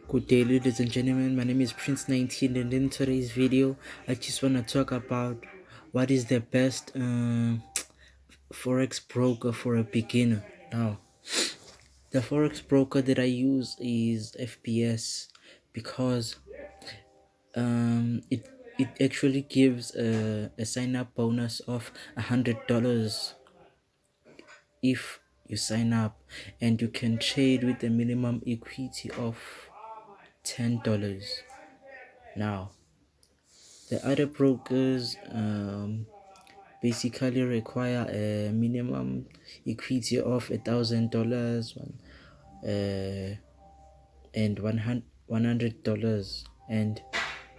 Good day, ladies and gentlemen. My name is Prince 19, and in today's video, I just want to talk about what is the best forex broker for a beginner. Now, the forex broker that I use is FPS because it actually gives a sign up bonus of $100 if you sign up, and you can trade with a minimum equity of $10. Now, the other brokers basically require a minimum equity of $1,000 and $100, and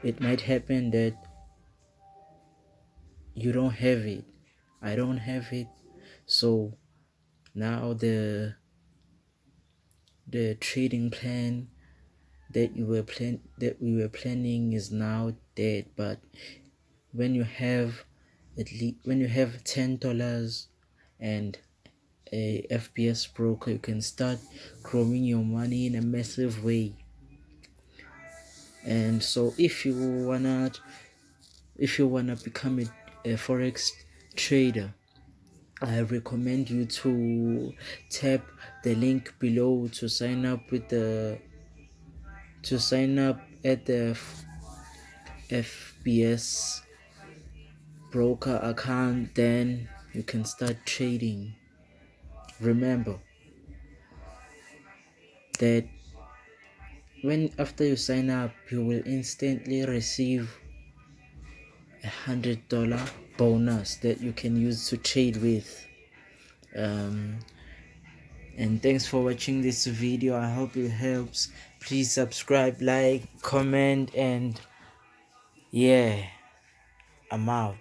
it might happen that you don't have it. I don't have it, so now the trading plan that we were planning is now dead. But when you have when you have $10 and a FPS broker, you can start growing your money in a massive way. And so if you wanna become a forex trader, I recommend you to tap the link below to sign up at the FBS broker account. Then you can start trading. Remember that when after you sign up, you will instantly receive $100 bonus that you can use to trade with. um and thanks for watching this video. I hope it helps. Please subscribe, like, comment, and yeah, I'm out.